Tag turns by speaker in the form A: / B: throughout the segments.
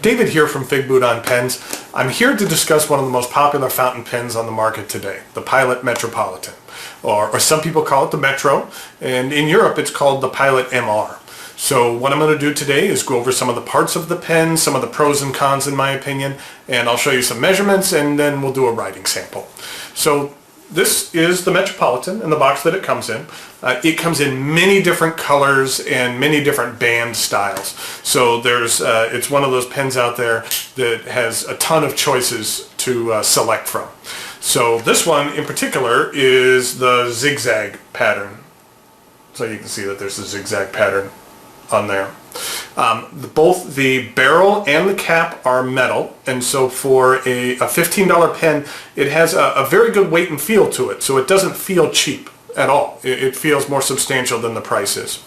A: David here from Figboot on Pens. I'm here to discuss one of the most popular fountain pens on the market today, the Pilot Metropolitan, or some people call it the Metro, and in Europe it's called the Pilot MR. So what I'm going to do today is go over some of the parts of the pen, some of the pros and cons in my opinion, and I'll show you some measurements and then we'll do a writing sample. So this is the Metropolitan in the box that it comes in. It comes in many different colors and many different band styles. So there's, it's one of those pens out there that has a ton of choices to select from. So this one in particular is the zigzag pattern. So you can see that there's a zigzag pattern on there. Both the barrel and the cap are metal, and so for a $15 pen it has a very good weight and feel to it, so it doesn't feel cheap at all. It feels more substantial than the price is.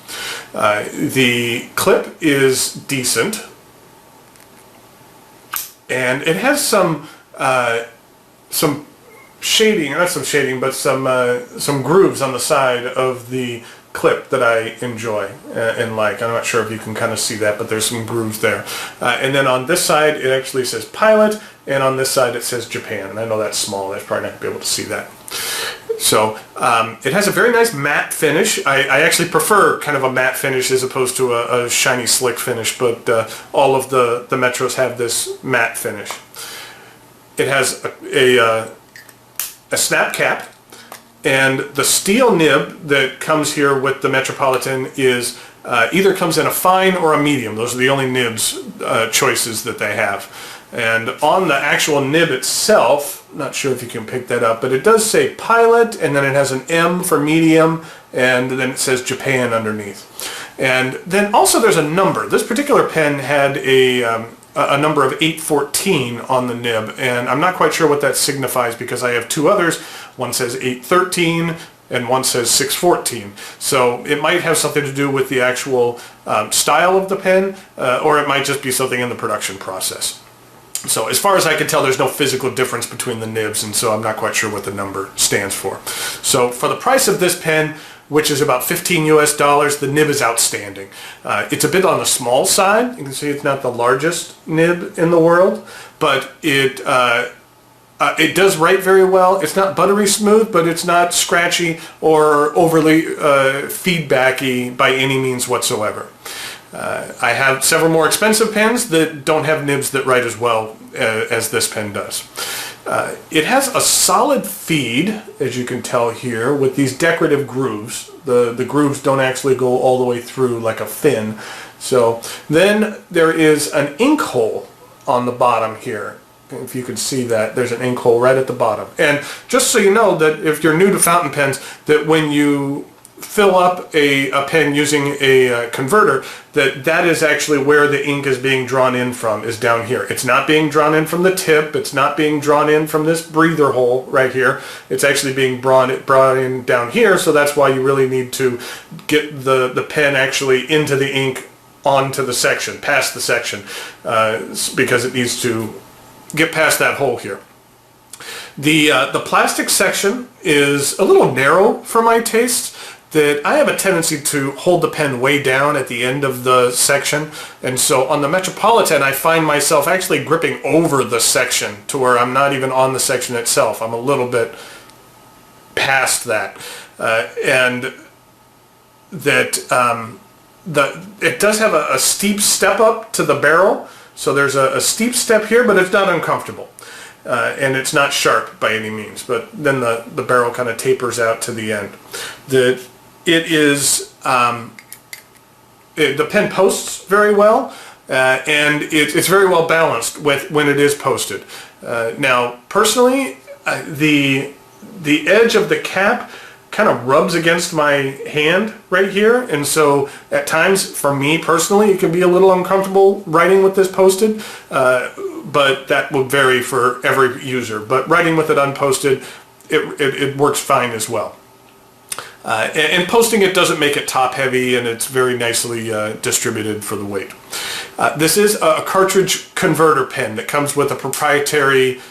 A: The clip is decent, and it has some shading, not some shading, but some grooves on the side of the clip that I enjoy and like. I'm not sure if you can kind of see that, but there's some grooves there. And then on this side it actually says Pilot, and on this side it says Japan, and I know that's small, that's probably not going to be able to see that. So it has a very nice matte finish. I actually prefer kind of a matte finish as opposed to a shiny slick finish, but all of the Metros have this matte finish. It has a snap cap, and the steel nib that comes here with the Metropolitan is either comes in a fine or a medium. Those are the only nibs choices that they have. And on the actual nib itself, not sure if you can pick that up, but it does say Pilot, and then it has an M for medium, and then it says Japan underneath. And then also there's a number. This particular pen had a number of 814 on the nib, and I'm not quite sure what that signifies because I have two others. One says 813 and one says 614. So it might have something to do with the actual style of the pen, or it might just be something in the production process. So as far as I can tell, there's no physical difference between the nibs, and so I'm not quite sure what the number stands for. So for the price of this pen, which is about $15 US, the nib is outstanding. It's a bit on the small side. You can see it's not the largest nib in the world, but it does write very well. It's not buttery smooth, but it's not scratchy or overly feedbacky by any means whatsoever. I have several more expensive pens that don't have nibs that write as well as this pen does. It has a solid feed, as you can tell here, with these decorative grooves. The grooves don't actually go all the way through like a fin. So then there is an ink hole on the bottom here. If you can see that, there's an ink hole right at the bottom. And just so you know that if you're new to fountain pens, that when you fill up a pen using a converter, that is actually where the ink is being drawn in from, is down here. It's not being drawn in from the tip, it's not being drawn in from this breather hole right here. It's actually being brought in down here, so that's why you really need to get the pen actually into the ink onto the section, past the section, because it needs to get past that hole here. The plastic section is a little narrow for my taste. That I have a tendency to hold the pen way down at the end of the section, and so on the Metropolitan I find myself actually gripping over the section to where I'm not even on the section itself. I'm a little bit past that, and that it does have a steep step up to the barrel, so there's a steep step here, but it's not uncomfortable. And it's not sharp by any means, but then the barrel kind of tapers out to the end. It is, the pen posts very well, and it's very well balanced when it is posted. Now, personally, the edge of the cap kind of rubs against my hand right here, and so at times, for me personally, it can be a little uncomfortable writing with this posted, but that will vary for every user. But writing with it unposted, it works fine as well. And posting it doesn't make it top heavy, and it's very nicely distributed for the weight. This is a cartridge converter pen that comes with a proprietary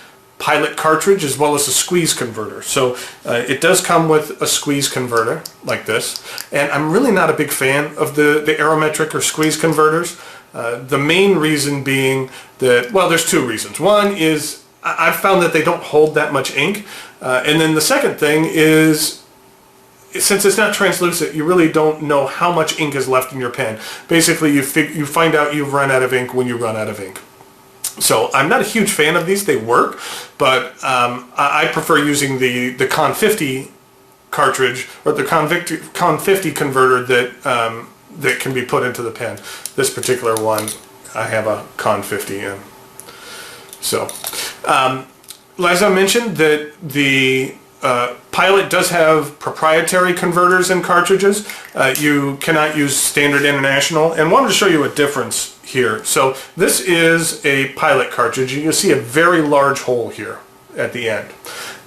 A: Pilot cartridge as well as a squeeze converter. So it does come with a squeeze converter like this, and I'm really not a big fan of the aerometric or squeeze converters. The main reason being that, well, there's two reasons. One is I've found that they don't hold that much ink. And then the second thing is, since it's not translucent, you really don't know how much ink is left in your pen. Basically, you find out you've run out of ink when you run out of ink. So I'm not a huge fan of these. They work, but I prefer using the Con 50 cartridge, or the Con 50 converter that can be put into the pen. This particular one, I have a Con 50 in. So, as I mentioned, that the Pilot does have proprietary converters and cartridges. You cannot use standard international, and wanted to show you a difference here. So this is a Pilot cartridge. You see a very large hole here at the end.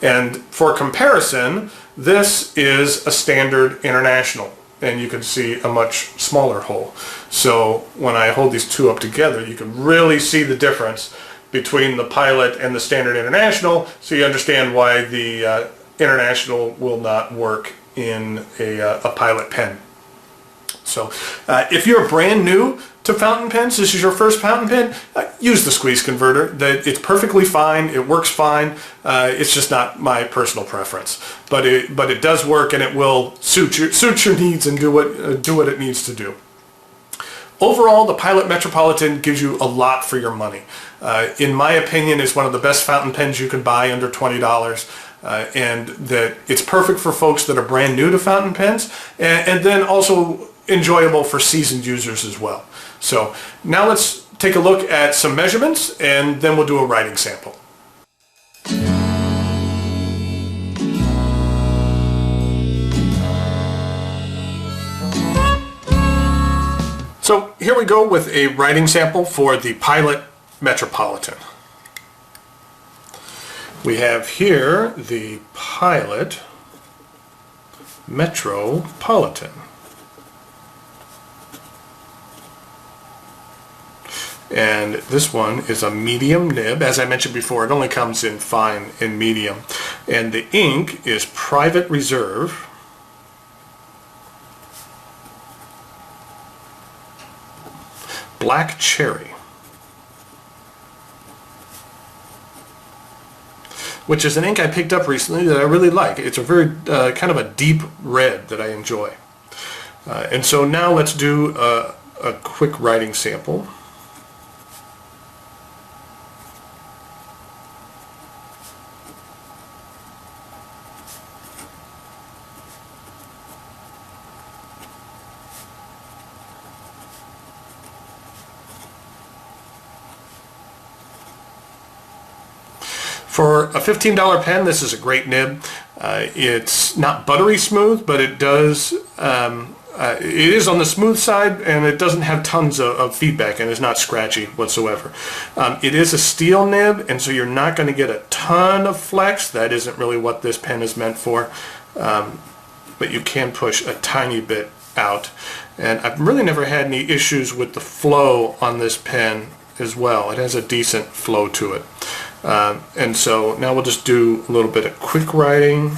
A: And for comparison, this is a standard international, and you can see a much smaller hole. So when I hold these two up together, you can really see the difference between the Pilot and the standard international, so you understand why the international will not work in a Pilot pen. So if you're brand new to fountain pens, this is your first fountain pen, use the squeeze converter. It's perfectly fine, it works fine, it's just not my personal preference. But it does work, and it will suit your needs and do what it needs to do. Overall, the Pilot Metropolitan gives you a lot for your money. In my opinion, it's one of the best fountain pens you can buy under $20. And that it's perfect for folks that are brand new to fountain pens, and then also enjoyable for seasoned users as well. So now let's take a look at some measurements, and then we'll do a writing sample. So here we go with a writing sample for the Pilot Metropolitan. We have here the Pilot Metropolitan. And this one is a medium nib. As I mentioned before, it only comes in fine and medium. And the ink is Private Reserve. Black Cherry, which is an ink I picked up recently that I really like. It's a very kind of a deep red that I enjoy. And so now let's do a quick writing sample. For a $15 pen, this is a great nib. It's not buttery smooth, but it does. It is on the smooth side, and it doesn't have tons of feedback, and is not scratchy whatsoever. It is a steel nib, and so you're not going to get a ton of flex. That isn't really what this pen is meant for, but you can push a tiny bit out. And I've really never had any issues with the flow on this pen as well. It has a decent flow to it. And so now we'll just do a little bit of quick writing.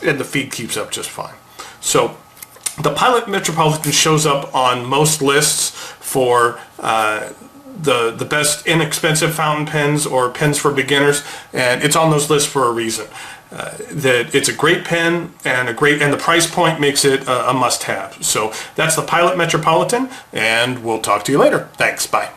A: And the feed keeps up just fine. So the Pilot Metropolitan shows up on most lists for the best inexpensive fountain pens or pens for beginners, and it's on those lists for a reason. That it's a great pen, and the price point makes it a must-have. So that's the Pilot Metropolitan, and we'll talk to you later. Thanks, bye.